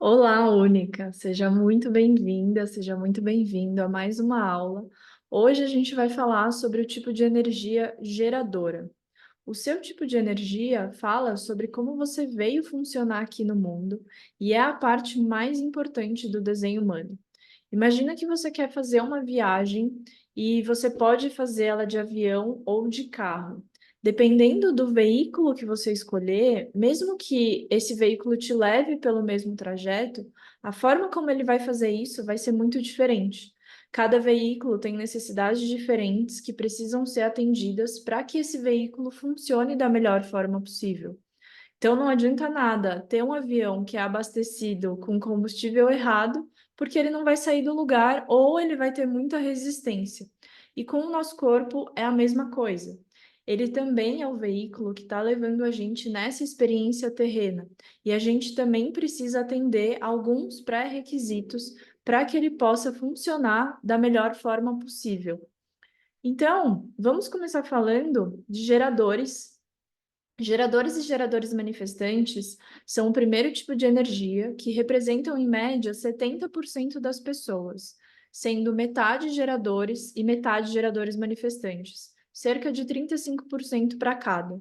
Olá, Única. Seja muito bem-vinda, seja muito bem-vindo a mais uma aula. Hoje a gente vai falar sobre o tipo de energia geradora. O seu tipo de energia fala sobre como você veio funcionar aqui no mundo e é a parte mais importante do desenho humano. Imagina que você quer fazer uma viagem e você pode fazer ela de avião ou de carro. Dependendo do veículo que você escolher, mesmo que esse veículo te leve pelo mesmo trajeto, a forma como ele vai fazer isso vai ser muito diferente. Cada veículo tem necessidades diferentes que precisam ser atendidas para que esse veículo funcione da melhor forma possível. Então não adianta nada ter um avião que é abastecido com combustível errado, porque ele não vai sair do lugar ou ele vai ter muita resistência. E com o nosso corpo é a mesma coisa. Ele também é o veículo que está levando a gente nessa experiência terrena. E a gente também precisa atender alguns pré-requisitos para que ele possa funcionar da melhor forma possível. Então, vamos começar falando de geradores. Geradores e geradores manifestantes são o primeiro tipo de energia que representam, em média, 70% das pessoas, sendo metade geradores e metade geradores manifestantes, cerca de 35% para cada.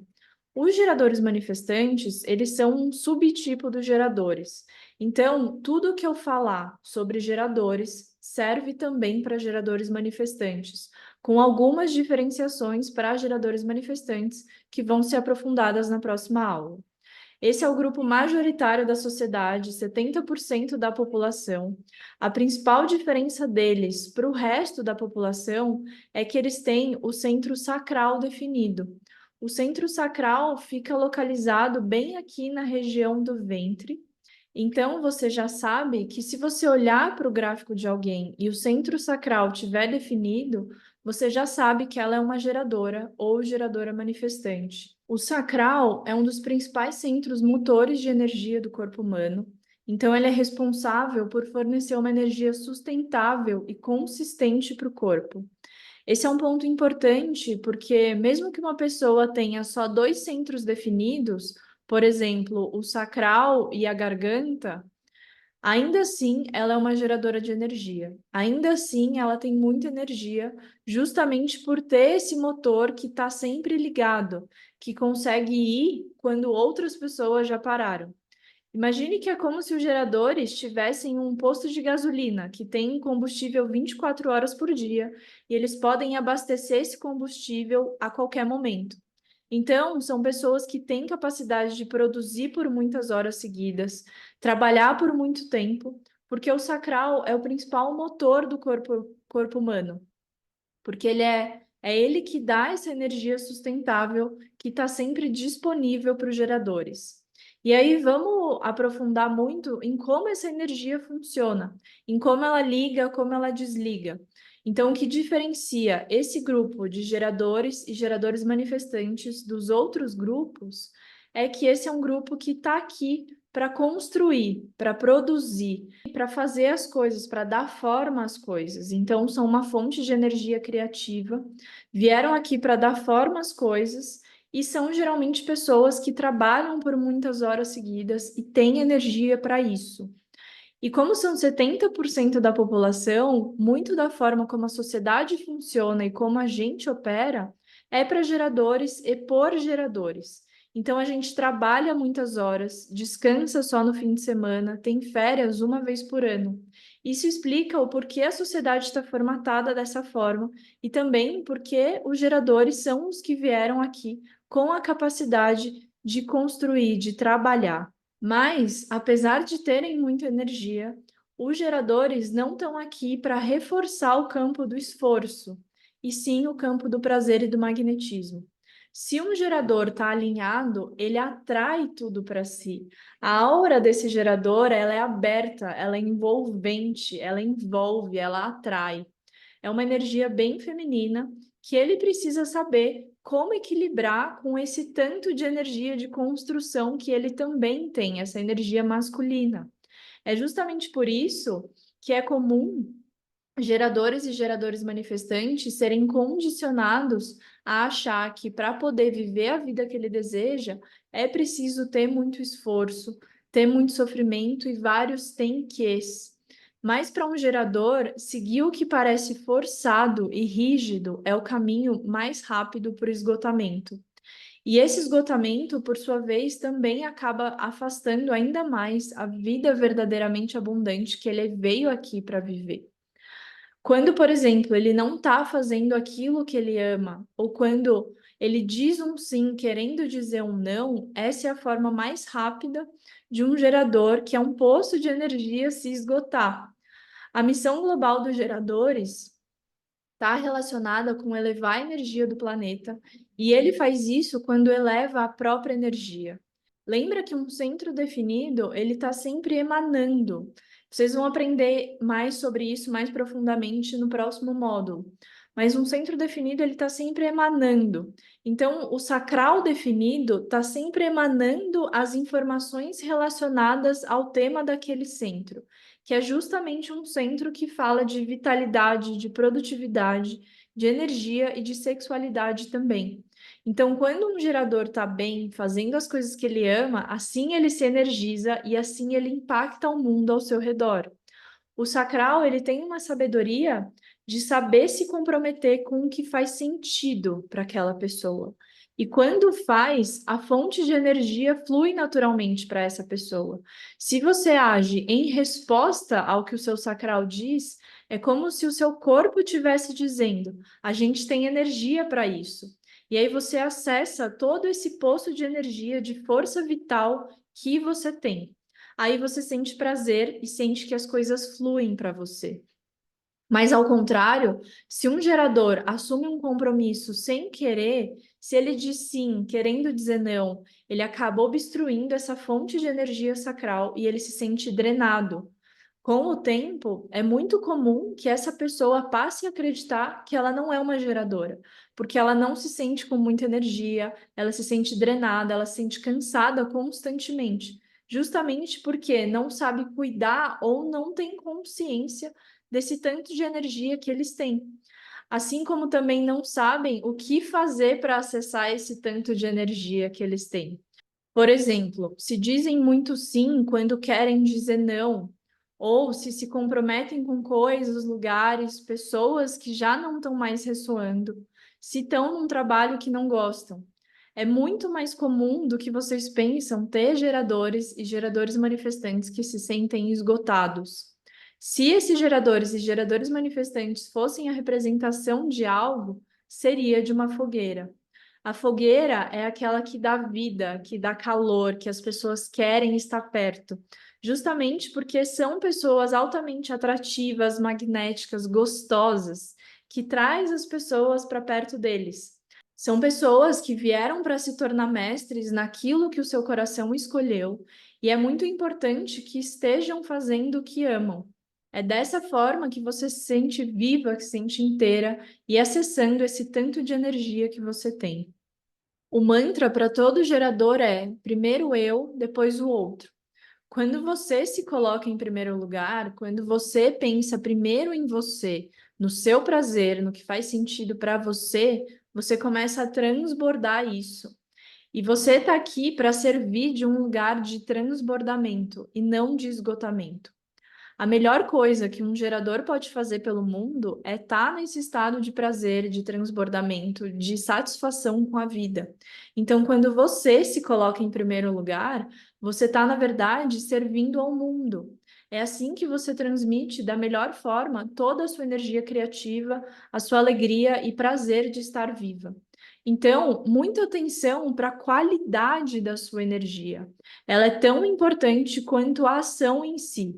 Os geradores manifestantes, eles são um subtipo dos geradores. Então, tudo que eu falar sobre geradores serve também para geradores manifestantes, com algumas diferenciações para geradores manifestantes que vão ser aprofundadas na próxima aula. Esse é o grupo majoritário da sociedade, 70% da população. A principal diferença deles para o resto da população é que eles têm o centro sacral definido. O centro sacral fica localizado bem aqui na região do ventre. Então, você já sabe que se você olhar para o gráfico de alguém e o centro sacral estiver definido, você já sabe que ela é uma geradora ou geradora manifestante. O sacral é um dos principais centros motores de energia do corpo humano. Então, ele é responsável por fornecer uma energia sustentável e consistente para o corpo. Esse é um ponto importante porque, mesmo que uma pessoa tenha só dois centros definidos, por exemplo, o sacral e a garganta, ainda assim ela é uma geradora de energia. Ainda assim, ela tem muita energia, justamente por ter esse motor que está sempre ligado, que consegue ir quando outras pessoas já pararam. Imagine que é como se os geradores tivessem um posto de gasolina que tem combustível 24 horas por dia e eles podem abastecer esse combustível a qualquer momento. Então, são pessoas que têm capacidade de produzir por muitas horas seguidas, trabalhar por muito tempo, porque o sacral é o principal motor do corpo humano, porque é ele que dá essa energia sustentável que está sempre disponível para os geradores. E aí vamos aprofundar muito em como essa energia funciona, em como ela liga, como ela desliga. Então, o que diferencia esse grupo de geradores e geradores manifestantes dos outros grupos é que esse é um grupo que está aqui para construir, para produzir, para fazer as coisas, para dar forma às coisas. Então, são uma fonte de energia criativa, vieram aqui para dar forma às coisas e são geralmente pessoas que trabalham por muitas horas seguidas e têm energia para isso. E como são 70% da população, muito da forma como a sociedade funciona e como a gente opera é para geradores e por geradores. Então a gente trabalha muitas horas, descansa só no fim de semana, tem férias uma vez por ano. Isso explica o porquê a sociedade está formatada dessa forma e também porque os geradores são os que vieram aqui com a capacidade de construir, de trabalhar. Mas, apesar de terem muita energia, os geradores não estão aqui para reforçar o campo do esforço, e sim o campo do prazer e do magnetismo. Se um gerador está alinhado, ele atrai tudo para si. A aura desse gerador, ela é aberta, ela é envolvente, ela envolve, ela atrai. É uma energia bem feminina que ele precisa saber como equilibrar com esse tanto de energia de construção que ele também tem, essa energia masculina. É justamente por isso que é comum geradores e geradores manifestantes serem condicionados a achar que para poder viver a vida que ele deseja, é preciso ter muito esforço, ter muito sofrimento e vários tem ques. Mas para um gerador, seguir o que parece forçado e rígido é o caminho mais rápido para o esgotamento. E esse esgotamento, por sua vez, também acaba afastando ainda mais a vida verdadeiramente abundante que ele veio aqui para viver. Quando, por exemplo, ele não está fazendo aquilo que ele ama, ou quando ele diz um sim querendo dizer um não, essa é a forma mais rápida de um gerador, que é um poço de energia, se esgotar. A missão global dos geradores está relacionada com elevar a energia do planeta, e ele faz isso quando eleva a própria energia. Lembra que um centro definido, ele está sempre emanando. Vocês vão aprender mais sobre isso mais profundamente no próximo módulo. Mas um centro definido, ele está sempre emanando. Então, o sacral definido está sempre emanando as informações relacionadas ao tema daquele centro, que é justamente um centro que fala de vitalidade, de produtividade, de energia e de sexualidade também. Então, quando um gerador está bem, fazendo as coisas que ele ama, assim ele se energiza e assim ele impacta o mundo ao seu redor. O sacral, ele tem uma sabedoria de saber se comprometer com o que faz sentido para aquela pessoa. E quando faz, a fonte de energia flui naturalmente para essa pessoa. Se você age em resposta ao que o seu sacral diz, é como se o seu corpo estivesse dizendo: a gente tem energia para isso. E aí você acessa todo esse poço de energia, de força vital que você tem. Aí você sente prazer e sente que as coisas fluem para você. Mas ao contrário, se um gerador assume um compromisso sem querer, se ele diz sim, querendo dizer não, ele acaba obstruindo essa fonte de energia sacral e ele se sente drenado. Com o tempo, é muito comum que essa pessoa passe a acreditar que ela não é uma geradora, porque ela não se sente com muita energia, ela se sente drenada, ela se sente cansada constantemente, justamente porque não sabe cuidar ou não tem consciência desse tanto de energia que eles têm. Assim como também não sabem o que fazer para acessar esse tanto de energia que eles têm. Por exemplo, se dizem muito sim quando querem dizer não, ou se comprometem com coisas, lugares, pessoas que já não estão mais ressoando, se estão num trabalho que não gostam. É muito mais comum do que vocês pensam ter geradores e geradores manifestantes que se sentem esgotados. Se esses geradores e geradores manifestantes fossem a representação de algo, seria de uma fogueira. A fogueira é aquela que dá vida, que dá calor, que as pessoas querem estar perto, justamente porque são pessoas altamente atrativas, magnéticas, gostosas, que traz as pessoas para perto deles. São pessoas que vieram para se tornar mestres naquilo que o seu coração escolheu, e é muito importante que estejam fazendo o que amam. É dessa forma que você se sente viva, que se sente inteira e acessando esse tanto de energia que você tem. O mantra para todo gerador é primeiro eu, depois o outro. Quando você se coloca em primeiro lugar, quando você pensa primeiro em você, no seu prazer, no que faz sentido para você, você começa a transbordar isso. E você está aqui para servir de um lugar de transbordamento e não de esgotamento. A melhor coisa que um gerador pode fazer pelo mundo é estar nesse estado de prazer, de transbordamento, de satisfação com a vida. Então, quando você se coloca em primeiro lugar, você está, na verdade, servindo ao mundo. É assim que você transmite da melhor forma toda a sua energia criativa, a sua alegria e prazer de estar viva. Então, muita atenção para a qualidade da sua energia. Ela é tão importante quanto a ação em si.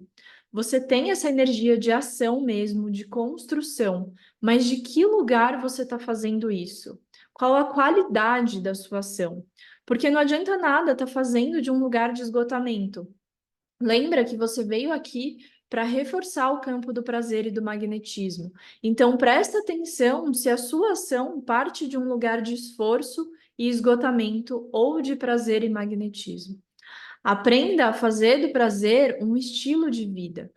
Você tem essa energia de ação mesmo, de construção, mas de que lugar você está fazendo isso? Qual a qualidade da sua ação? Porque não adianta nada estar fazendo de um lugar de esgotamento. Lembra que você veio aqui para reforçar o campo do prazer e do magnetismo. Então, presta atenção se a sua ação parte de um lugar de esforço e esgotamento ou de prazer e magnetismo. Aprenda a fazer do prazer um estilo de vida.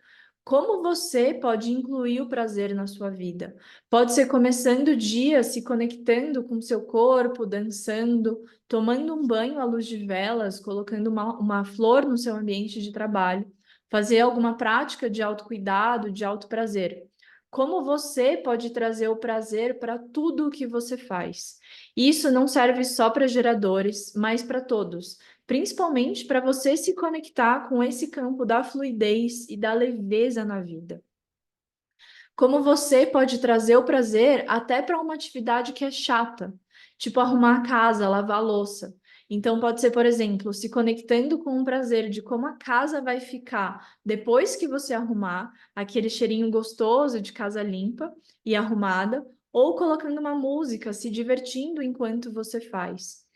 Como você pode incluir o prazer na sua vida? Pode ser começando o dia se conectando com o seu corpo, dançando, tomando um banho à luz de velas, colocando uma flor no seu ambiente de trabalho, fazer alguma prática de autocuidado, de autoprazer. Como você pode trazer o prazer para tudo o que você faz? Isso não serve só para geradores, mas para todos. Principalmente para você se conectar com esse campo da fluidez e da leveza na vida. Como você pode trazer o prazer até para uma atividade que é chata, tipo arrumar a casa, lavar a louça. Então, pode ser, por exemplo, se conectando com o prazer de como a casa vai ficar depois que você arrumar, aquele cheirinho gostoso de casa limpa e arrumada, ou colocando uma música, se divertindo enquanto você faz.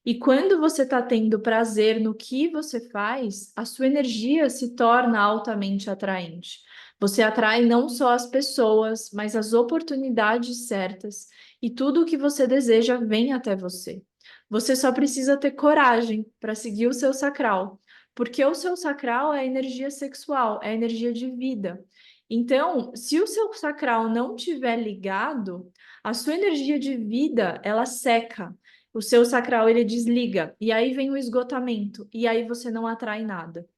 E quando você está tendo prazer no que você faz, a sua energia se torna altamente atraente. Você atrai não só as pessoas, mas as oportunidades certas, e tudo o que você deseja vem até você. Você só precisa ter coragem para seguir o seu sacral, porque o seu sacral é a energia sexual, é a energia de vida. Então, se o seu sacral não estiver ligado, a sua energia de vida, ela seca. O seu sacral, ele desliga, e aí vem o esgotamento, e aí você não atrai nada.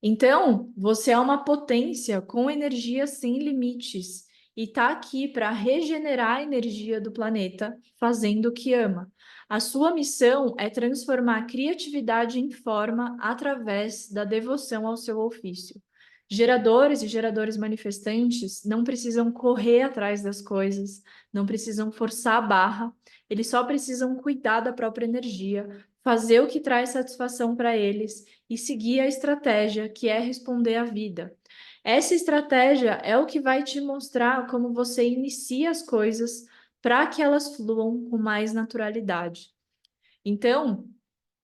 Então, você é uma potência com energia sem limites e está aqui para regenerar a energia do planeta, fazendo o que ama. A sua missão é transformar a criatividade em forma através da devoção ao seu ofício. Geradores e geradores manifestantes não precisam correr atrás das coisas, não precisam forçar a barra, eles só precisam cuidar da própria energia, fazer o que traz satisfação para eles e seguir a estratégia, que é responder à vida. Essa estratégia é o que vai te mostrar como você inicia as coisas para que elas fluam com mais naturalidade. Então,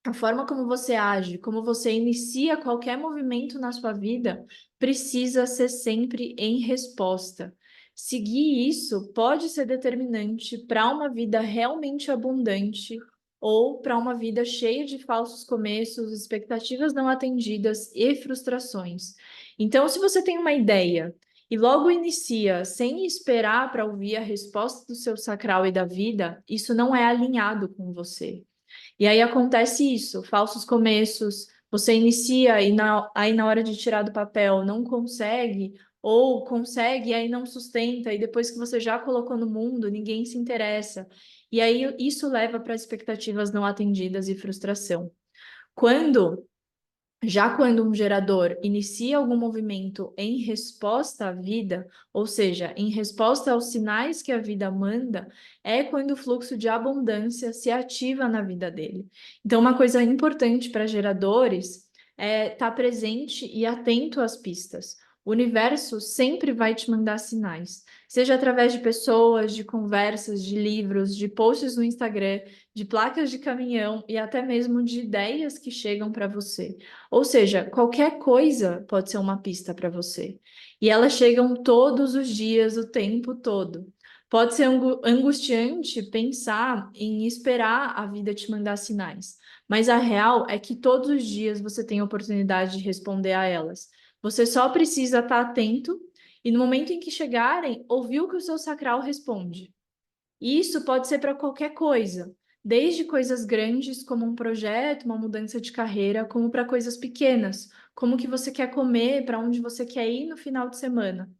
a forma como você age, como você inicia qualquer movimento na sua vida, precisa ser sempre em resposta. Seguir isso pode ser determinante para uma vida realmente abundante ou para uma vida cheia de falsos começos, expectativas não atendidas e frustrações. Então, se você tem uma ideia e logo inicia sem esperar para ouvir a resposta do seu sacral e da vida, isso não é alinhado com você. E aí acontece isso, falsos começos, você inicia e aí na hora de tirar do papel não consegue, ou consegue e aí não sustenta, e depois que você já colocou no mundo, ninguém se interessa. E aí isso leva para expectativas não atendidas e frustração. Quando Já quando um gerador inicia algum movimento em resposta à vida, ou seja, em resposta aos sinais que a vida manda, é quando o fluxo de abundância se ativa na vida dele. Então, uma coisa importante para geradores é estar presente e atento às pistas. O universo sempre vai te mandar sinais, seja através de pessoas, de conversas, de livros, de posts no Instagram, de placas de caminhão e até mesmo de ideias que chegam para você. Ou seja, qualquer coisa pode ser uma pista para você. E elas chegam todos os dias, o tempo todo. Pode ser angustiante pensar em esperar a vida te mandar sinais, mas a real é que todos os dias você tem a oportunidade de responder a elas. Você só precisa estar atento e no momento em que chegarem, ouvir o que o seu sacral responde. E isso pode ser para qualquer coisa, desde coisas grandes, como um projeto, uma mudança de carreira, como para coisas pequenas, como o que você quer comer, para onde você quer ir no final de semana.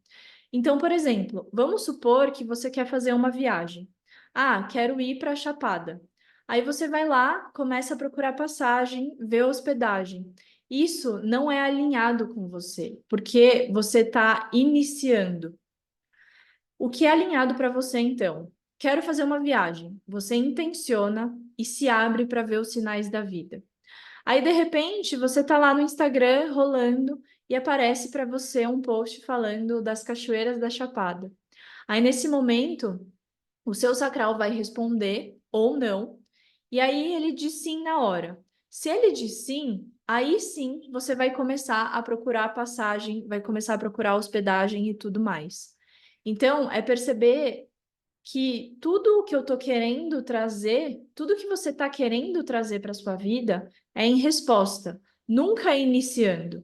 Então, por exemplo, vamos supor que você quer fazer uma viagem. Ah, quero ir para a Chapada. Aí você vai lá, começa a procurar passagem, vê hospedagem. Isso não é alinhado com você, porque você está iniciando. O que é alinhado para você, então? Quero fazer uma viagem. Você intenciona e se abre para ver os sinais da vida. Aí, de repente, você está lá no Instagram rolando e aparece para você um post falando das cachoeiras da Chapada. Aí, nesse momento, o seu sacral vai responder ou não, e aí ele diz sim na hora. Se ele diz sim, aí sim você vai começar a procurar a passagem, vai começar a procurar a hospedagem e tudo mais. Então, é perceber que tudo o que eu estou querendo trazer, tudo que você está querendo trazer para a sua vida é em resposta, nunca é iniciando.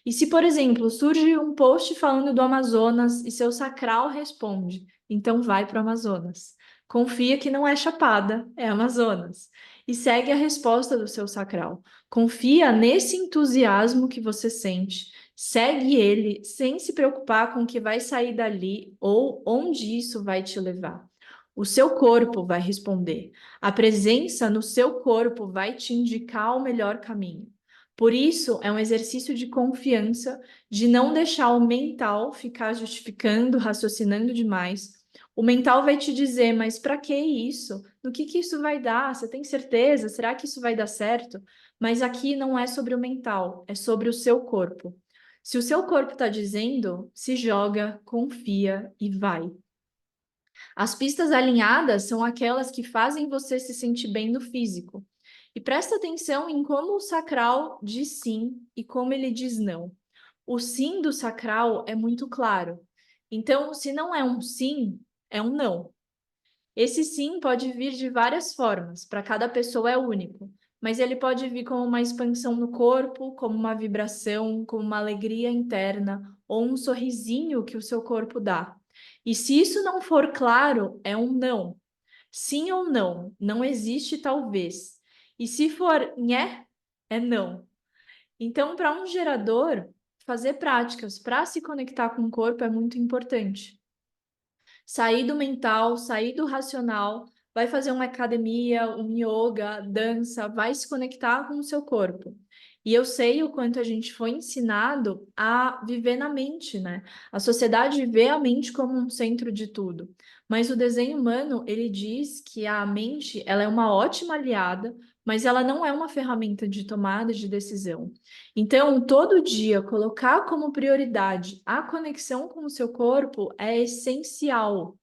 E se, por exemplo, surge um post falando do Amazonas e seu sacral responde, então vai para o Amazonas. Confia que não é Chapada, é Amazonas. E segue a resposta do seu sacral. Confia nesse entusiasmo que você sente. Segue ele sem se preocupar com o que vai sair dali ou onde isso vai te levar. O seu corpo vai responder. A presença no seu corpo vai te indicar o melhor caminho. Por isso, é um exercício de confiança, de não deixar o mental ficar justificando, raciocinando demais. O mental vai te dizer, mas para que isso? No que isso vai dar? Você tem certeza? Será que isso vai dar certo? Mas aqui não é sobre o mental, é sobre o seu corpo. Se o seu corpo está dizendo, se joga, confia e vai. As pistas alinhadas são aquelas que fazem você se sentir bem no físico. E presta atenção em como o sacral diz sim e como ele diz não. O sim do sacral é muito claro. Então, se não é um sim, é um não. Esse sim pode vir de várias formas, para cada pessoa é único, mas ele pode vir como uma expansão no corpo, como uma vibração, como uma alegria interna, ou um sorrisinho que o seu corpo dá. E se isso não for claro, é um não. Sim ou não, não existe talvez. E se for nhé, é não. Então, para um gerador, fazer práticas para se conectar com o corpo é muito importante. Sair do mental, sair do racional, vai fazer uma academia, um yoga, dança, vai se conectar com o seu corpo. E eu sei o quanto a gente foi ensinado a viver na mente, né? A sociedade vê a mente como um centro de tudo. Mas o desenho humano, ele diz que a mente, ela é uma ótima aliada, mas ela não é uma ferramenta de tomada de decisão. Então, todo dia, colocar como prioridade a conexão com o seu corpo é essencial,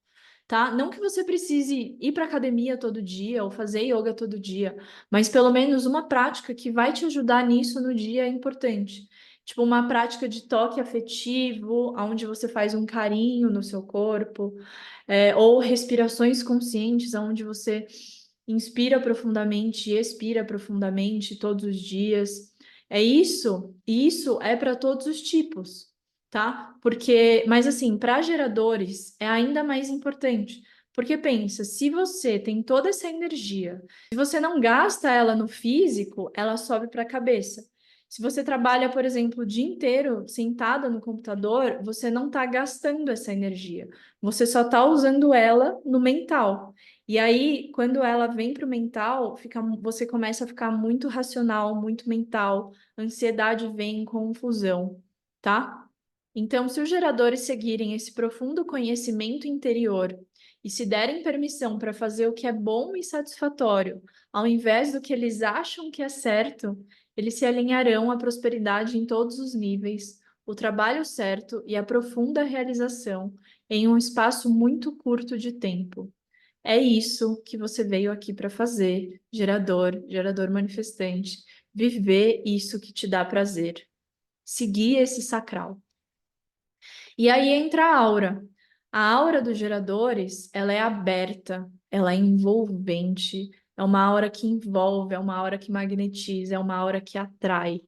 tá? Não que você precise ir para academia todo dia ou fazer yoga todo dia, mas pelo menos uma prática que vai te ajudar nisso no dia é importante. Tipo, uma prática de toque afetivo, onde você faz um carinho no seu corpo, ou respirações conscientes, onde você inspira profundamente e expira profundamente todos os dias. É isso, e isso é para todos os tipos, tá? Porque, mas assim, para geradores é ainda mais importante. Porque pensa, se você tem toda essa energia, se você não gasta ela no físico, ela sobe para a cabeça. Se você trabalha, por exemplo, o dia inteiro sentada no computador, você não está gastando essa energia. Você só está usando ela no mental. E aí, quando ela vem para o mental, você começa a ficar muito racional, muito mental, ansiedade vem, confusão, tá? Então, se os geradores seguirem esse profundo conhecimento interior e se derem permissão para fazer o que é bom e satisfatório, ao invés do que eles acham que é certo, eles se alinharão à prosperidade em todos os níveis, o trabalho certo e a profunda realização em um espaço muito curto de tempo. É isso que você veio aqui para fazer, gerador, gerador manifestante, viver isso que te dá prazer, seguir esse sacral. E aí entra a aura. A aura dos geradores, ela é aberta, ela é envolvente, é uma aura que envolve, é uma aura que magnetiza, é uma aura que atrai.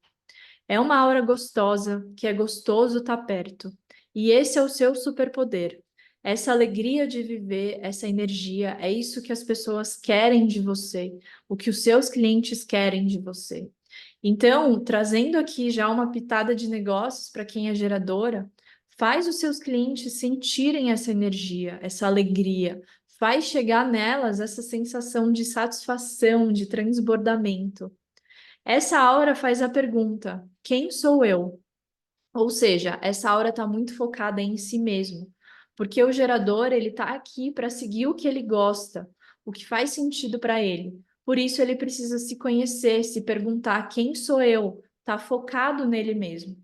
É uma aura gostosa, que é gostoso estar perto. E esse é o seu superpoder. Essa alegria de viver, essa energia, é isso que as pessoas querem de você, o que os seus clientes querem de você. Então, trazendo aqui já uma pitada de negócios para quem é geradora, faz os seus clientes sentirem essa energia, essa alegria, faz chegar nelas essa sensação de satisfação, de transbordamento. Essa aura faz a pergunta: quem sou eu? Ou seja, essa aura está muito focada em si mesmo, porque o gerador ele está aqui para seguir o que ele gosta, o que faz sentido para ele. Por isso ele precisa se conhecer, se perguntar quem sou eu, está focado nele mesmo.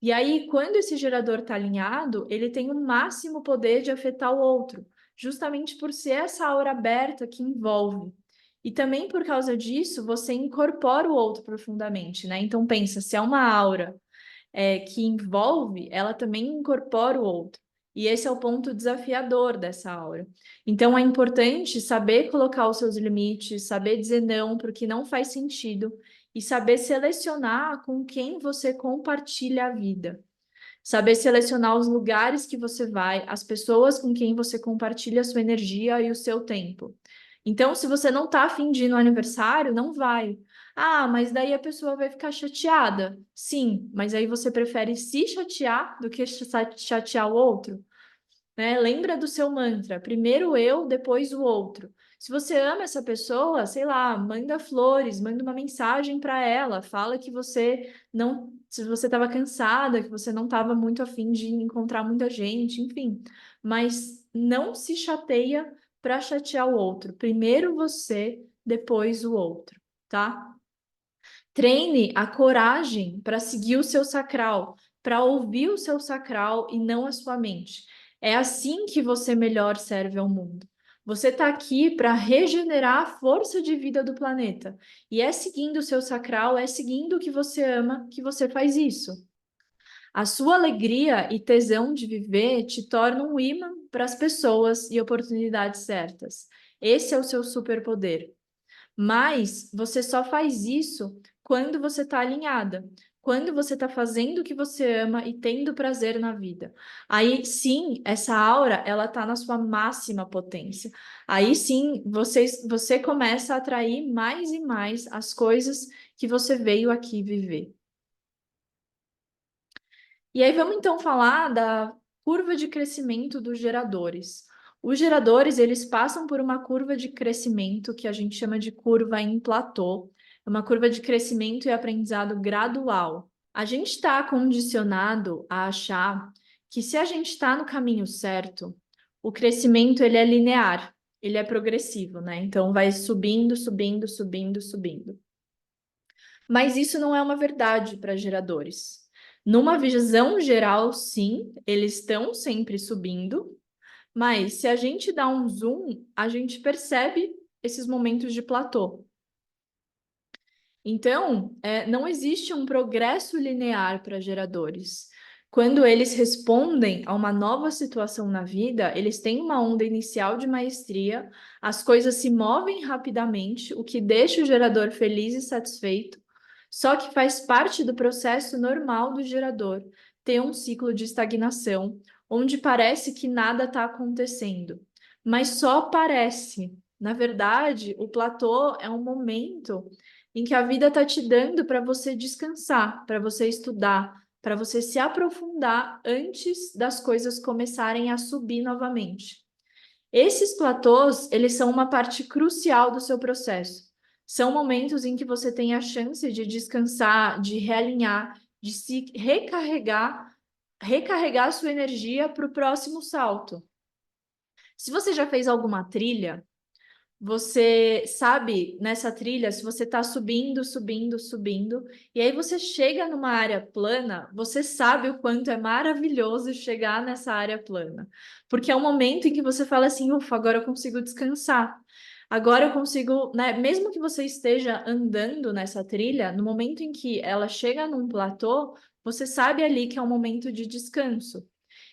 E aí, quando esse gerador está alinhado, ele tem o máximo poder de afetar o outro, justamente por ser essa aura aberta que envolve. E também por causa disso, você incorpora o outro profundamente, né? Então pensa, se é uma aura que envolve, ela também incorpora o outro. E esse é o ponto desafiador dessa aura. Então é importante saber colocar os seus limites, saber dizer não para o que não faz sentido e saber selecionar com quem você compartilha a vida. Saber selecionar os lugares que você vai, as pessoas com quem você compartilha a sua energia e o seu tempo. Então, se você não tá afim de ir no aniversário, não vai. Ah, mas daí a pessoa vai ficar chateada. Sim, mas aí você prefere se chatear do que chatear o outro? Né? Lembra do seu mantra, primeiro eu, depois o outro. Se você ama essa pessoa, sei lá, manda flores, manda uma mensagem para ela, fala que você não, se você estava cansada, que você não estava muito afim de encontrar muita gente, enfim. Mas não se chateia para chatear o outro. Primeiro você, depois o outro, tá? Treine a coragem para seguir o seu sacral, para ouvir o seu sacral e não a sua mente. É assim que você melhor serve ao mundo. Você está aqui para regenerar a força de vida do planeta. E é seguindo o seu sacral, é seguindo o que você ama, que você faz isso. A sua alegria e tesão de viver te tornam um imã para as pessoas e oportunidades certas. Esse é o seu superpoder. Mas você só faz isso quando você está alinhada, quando você está fazendo o que você ama e tendo prazer na vida. Aí sim, essa aura, ela está na sua máxima potência. Aí sim, você começa a atrair mais e mais as coisas que você veio aqui viver. E aí vamos então falar da curva de crescimento dos geradores. Os geradores, eles passam por uma curva de crescimento que a gente chama de curva em platô. É uma curva de crescimento e aprendizado gradual. A gente está condicionado a achar que se a gente está no caminho certo, o crescimento ele é linear, ele é progressivo, né? Então vai subindo, subindo, subindo, subindo. Mas isso não é uma verdade para geradores. Numa visão geral, sim, eles estão sempre subindo, mas se a gente dá um zoom, a gente percebe esses momentos de platô. Então, não existe um progresso linear para geradores. Quando eles respondem a uma nova situação na vida, eles têm uma onda inicial de maestria, as coisas se movem rapidamente, o que deixa o gerador feliz e satisfeito, só que faz parte do processo normal do gerador ter um ciclo de estagnação, onde parece que nada está acontecendo, mas só parece. Na verdade, o platô é um momento em que a vida está te dando para você descansar, para você estudar, para você se aprofundar antes das coisas começarem a subir novamente. Esses platôs, eles são uma parte crucial do seu processo. São momentos em que você tem a chance de descansar, de realinhar, de se recarregar, recarregar a sua energia para o próximo salto. Se você já fez alguma trilha, você sabe nessa trilha, se você está subindo, subindo, subindo, e aí você chega numa área plana, você sabe o quanto é maravilhoso chegar nessa área plana. Porque é um momento em que você fala assim, ufa, agora eu consigo descansar. Agora eu consigo, né? Mesmo que você esteja andando nessa trilha, no momento em que ela chega num platô, você sabe ali que é um momento de descanso.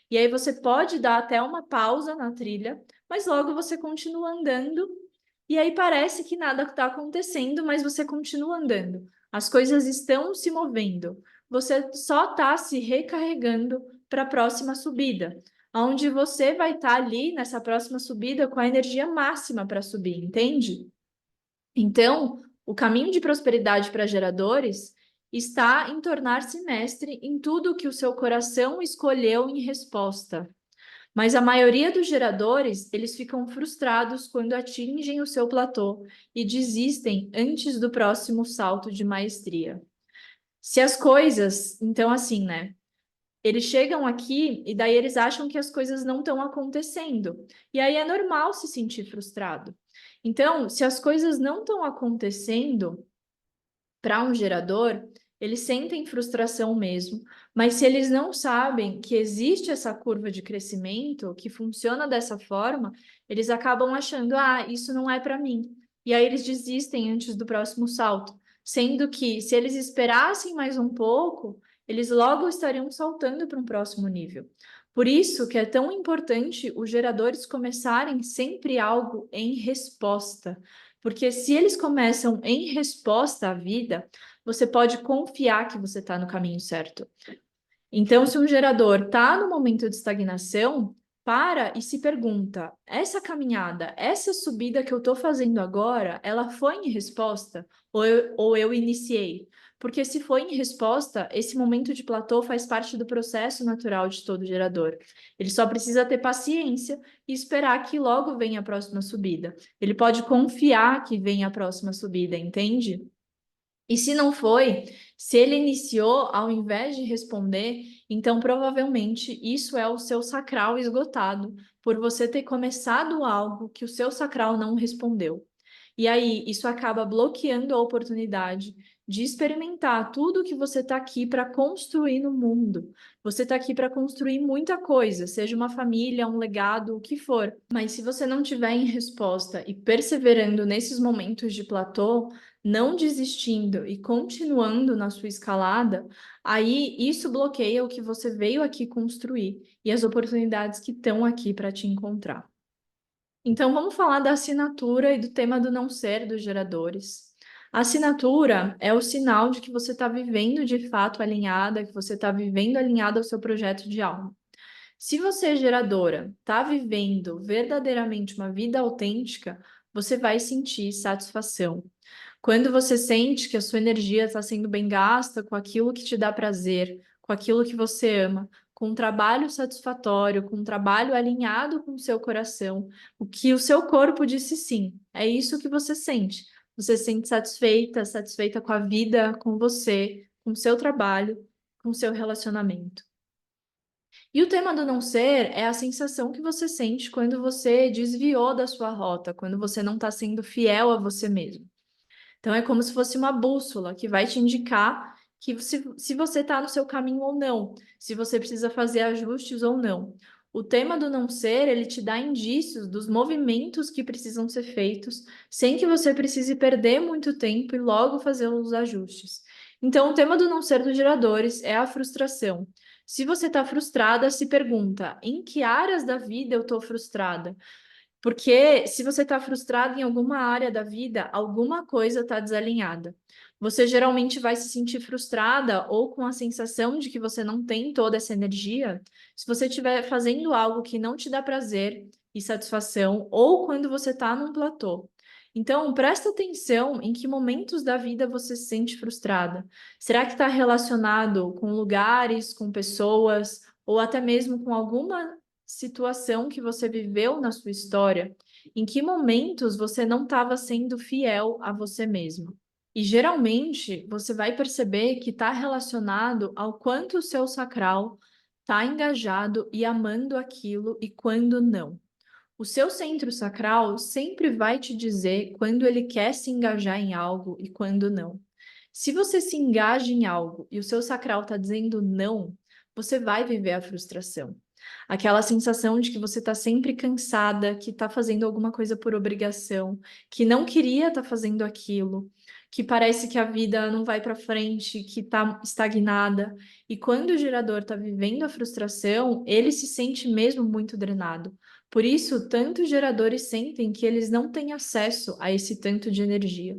E aí você pode dar até uma pausa na trilha, mas logo você continua andando, e aí parece que nada está acontecendo, mas você continua andando. As coisas estão se movendo. Você só está se recarregando para a próxima subida, onde você vai estar ali nessa próxima subida com a energia máxima para subir, entende? Então, o caminho de prosperidade para geradores está em tornar-se mestre em tudo que o seu coração escolheu em resposta. Mas a maioria dos geradores, eles ficam frustrados quando atingem o seu platô e desistem antes do próximo salto de maestria. Se as coisas, então assim, né? Eles chegam aqui e daí eles acham que as coisas não estão acontecendo. E aí é normal se sentir frustrado. Então, se as coisas não estão acontecendo, para um gerador, eles sentem frustração mesmo, mas se eles não sabem que existe essa curva de crescimento, que funciona dessa forma, eles acabam achando, ah, isso não é para mim. E aí eles desistem antes do próximo salto, sendo que se eles esperassem mais um pouco, eles logo estariam saltando para um próximo nível. Por isso que é tão importante os geradores começarem sempre algo em resposta. Porque se eles começam em resposta à vida, você pode confiar que você está no caminho certo. Então, se um gerador está no momento de estagnação, para e se pergunta: essa caminhada, essa subida que eu estou fazendo agora, ela foi em resposta ou eu iniciei? Porque se foi em resposta, esse momento de platô faz parte do processo natural de todo gerador. Ele só precisa ter paciência e esperar que logo venha a próxima subida. Ele pode confiar que venha a próxima subida, entende? E se não foi, se ele iniciou ao invés de responder, então provavelmente isso é o seu sacral esgotado, por você ter começado algo que o seu sacral não respondeu. E aí, isso acaba bloqueando a oportunidade de experimentar tudo que você está aqui para construir no mundo. Você está aqui para construir muita coisa, seja uma família, um legado, o que for. Mas se você não tiver em resposta e perseverando nesses momentos de platô, não desistindo e continuando na sua escalada, aí isso bloqueia o que você veio aqui construir e as oportunidades que estão aqui para te encontrar. Então, vamos falar da assinatura e do tema do não ser dos geradores. A assinatura é o sinal de que você está vivendo de fato alinhada, que você está vivendo alinhada ao seu projeto de alma. Se você, geradora, está vivendo verdadeiramente uma vida autêntica, você vai sentir satisfação. Quando você sente que a sua energia está sendo bem gasta com aquilo que te dá prazer, com aquilo que você ama, com um trabalho satisfatório, com um trabalho alinhado com o seu coração, o que o seu corpo disse sim, é isso que você sente. Você se sente satisfeita, satisfeita com a vida, com você, com o seu trabalho, com o seu relacionamento. E o tema do não ser é a sensação que você sente quando você desviou da sua rota, quando você não está sendo fiel a você mesmo. Então, é como se fosse uma bússola que vai te indicar que se você está no seu caminho ou não, se você precisa fazer ajustes ou não. O tema do não ser, ele te dá indícios dos movimentos que precisam ser feitos, sem que você precise perder muito tempo e logo fazer os ajustes. Então, o tema do não ser dos geradores é a frustração. Se você está frustrada, se pergunta: em que áreas da vida eu estou frustrada? Porque se você está frustrado em alguma área da vida, alguma coisa está desalinhada. Você geralmente vai se sentir frustrada ou com a sensação de que você não tem toda essa energia se você estiver fazendo algo que não te dá prazer e satisfação, ou quando você está num platô. Então, presta atenção em que momentos da vida você se sente frustrada. Será que está relacionado com lugares, com pessoas, ou até mesmo com alguma situação que você viveu na sua história, em que momentos você não estava sendo fiel a você mesmo. E geralmente você vai perceber que está relacionado ao quanto o seu sacral está engajado e amando aquilo e quando não. O seu centro sacral sempre vai te dizer quando ele quer se engajar em algo e quando não. Se você se engaja em algo e o seu sacral está dizendo não, você vai viver a frustração. Aquela sensação de que você está sempre cansada, que está fazendo alguma coisa por obrigação, que não queria estar fazendo aquilo, que parece que a vida não vai para frente, que está estagnada. E quando o gerador está vivendo a frustração, ele se sente mesmo muito drenado. Por isso, tantos geradores sentem que eles não têm acesso a esse tanto de energia.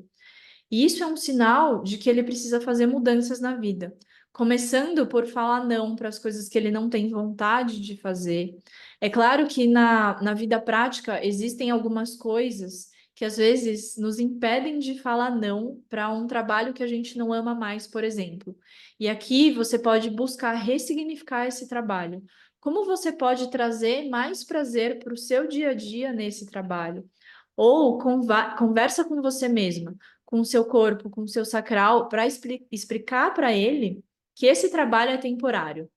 E isso é um sinal de que ele precisa fazer mudanças na vida. Começando por falar não para as coisas que ele não tem vontade de fazer. É claro que na vida prática existem algumas coisas que às vezes nos impedem de falar não para um trabalho que a gente não ama mais, por exemplo. E aqui você pode buscar ressignificar esse trabalho. Como você pode trazer mais prazer para o seu dia a dia nesse trabalho? Ou conversa com você mesma, com o seu corpo, com o seu sacral, para explicar para ele que esse trabalho é temporário,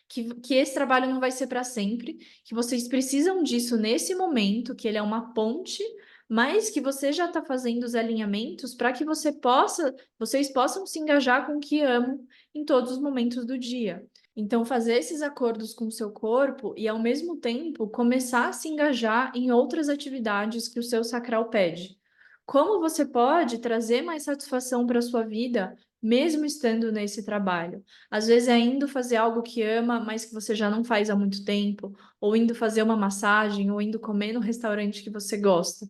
que esse trabalho não vai ser para sempre, que vocês precisam disso nesse momento, que ele é uma ponte, mas que você já está fazendo os alinhamentos para que vocês possam se engajar com o que amam em todos os momentos do dia. Então, fazer esses acordos com o seu corpo e, ao mesmo tempo, começar a se engajar em outras atividades que o seu sacral pede. Como você pode trazer mais satisfação para a sua vida, mesmo estando nesse trabalho? Às vezes é indo fazer algo que ama, mas que você já não faz há muito tempo, ou indo fazer uma massagem, ou indo comer no restaurante que você gosta.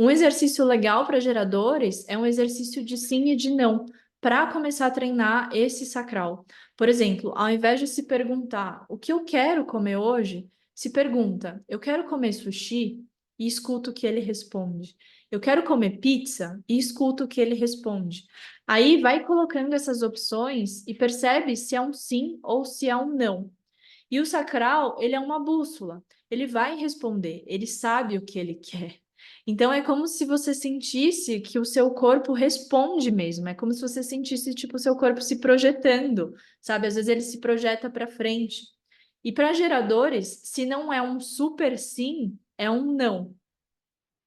Um exercício legal para geradores é um exercício de sim e de não, para começar a treinar esse sacral. Por exemplo, ao invés de se perguntar o que eu quero comer hoje, se pergunta, eu quero comer sushi e escuta o que ele responde. Eu quero comer pizza e escuta o que ele responde. Aí vai colocando essas opções e percebe se é um sim ou se é um não. E o sacral, ele é uma bússola. Ele vai responder, ele sabe o que ele quer. Então é como se você sentisse que o seu corpo responde mesmo. É como se você sentisse tipo o seu corpo se projetando, sabe? Às vezes ele se projeta para frente. E para geradores, se não é um super sim, é um não.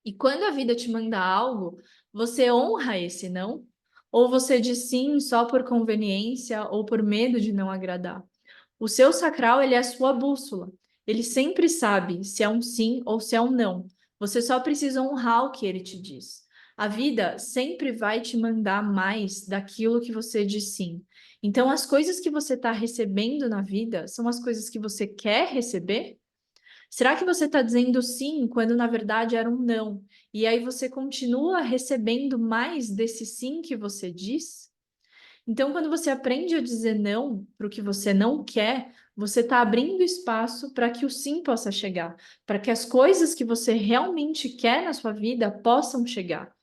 E quando a vida te manda algo, você honra esse não? Ou você diz sim só por conveniência ou por medo de não agradar? O seu sacral, ele é a sua bússola. Ele sempre sabe se é um sim ou se é um não. Você só precisa honrar o que ele te diz. A vida sempre vai te mandar mais daquilo que você diz sim. Então, as coisas que você está recebendo na vida são as coisas que você quer receber? Será que você está dizendo sim quando na verdade era um não? E aí você continua recebendo mais desse sim que você diz? Então, quando você aprende a dizer não para o que você não quer, você está abrindo espaço para que o sim possa chegar, para que as coisas que você realmente quer na sua vida possam chegar.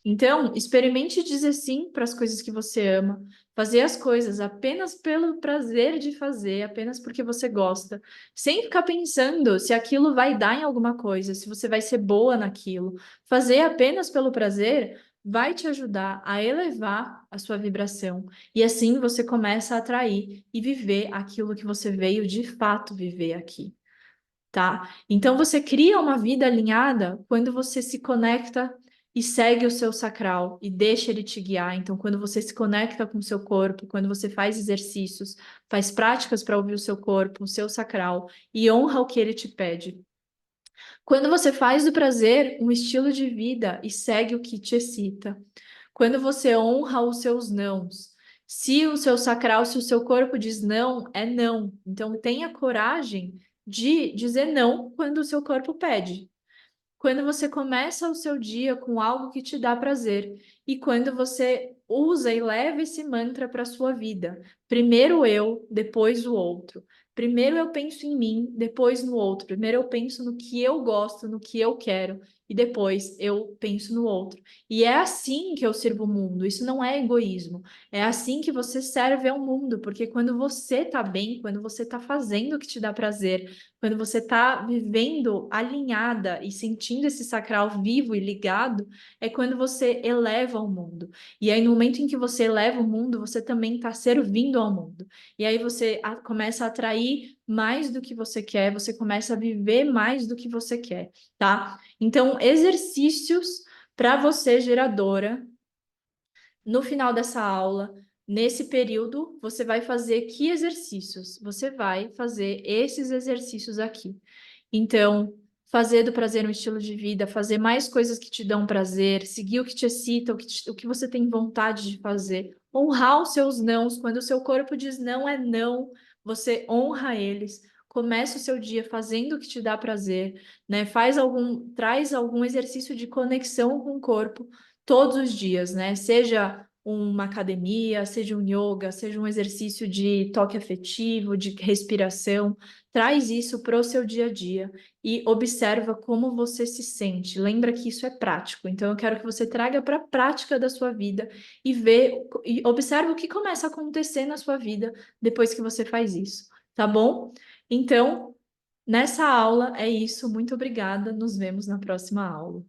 Então, experimente dizer sim para as coisas que você ama, fazer as coisas apenas pelo prazer de fazer, apenas porque você gosta, sem ficar pensando se aquilo vai dar em alguma coisa, se você vai ser boa naquilo. Fazer apenas pelo prazer vai te ajudar a elevar a sua vibração e assim você começa a atrair e viver aquilo que você veio de fato viver aqui. Tá? Então você cria uma vida alinhada quando você se conecta e segue o seu sacral e deixa ele te guiar. Então, quando você se conecta com o seu corpo, quando você faz exercícios, faz práticas para ouvir o seu corpo, o seu sacral e honra o que ele te pede. Quando você faz do prazer um estilo de vida e segue o que te excita. Quando você honra os seus nãos. Se o seu sacral, se o seu corpo diz não, é não. Então tenha coragem de dizer não quando o seu corpo pede. Quando você começa o seu dia com algo que te dá prazer e quando você usa e leva esse mantra para a sua vida. Primeiro eu, depois o outro. Primeiro eu penso em mim, depois no outro. Primeiro eu penso no que eu gosto, no que eu quero e depois eu penso no outro. E é assim que eu sirvo o mundo. Isso não é egoísmo. É assim que você serve ao mundo, porque quando você está bem, quando você está fazendo o que te dá prazer, quando você está vivendo alinhada e sentindo esse sacral vivo e ligado, é quando você eleva o mundo. E aí, no momento em que você eleva o mundo, você também está servindo ao mundo. E aí você começa a atrair mais do que você quer, você começa a viver mais do que você quer, tá? Então, exercícios para você, geradora, no final dessa aula, nesse período, você vai fazer que exercícios? Você vai fazer esses exercícios aqui. Então, fazer do prazer um estilo de vida, fazer mais coisas que te dão prazer, seguir o que te excita, o que você tem vontade de fazer, honrar os seus nãos. Quando o seu corpo diz não é não, você honra eles. Começa o seu dia fazendo o que te dá prazer, né? Traz algum exercício de conexão com o corpo todos os dias, né? Seja uma academia, seja um yoga, seja um exercício de toque afetivo, de respiração. Traz isso para o seu dia a dia e observa como você se sente. Lembra que isso é prático, então eu quero que você traga para a prática da sua vida e observe o que começa a acontecer na sua vida depois que você faz isso, tá bom? Então, nessa aula é isso. Muito obrigada. Nos vemos na próxima aula.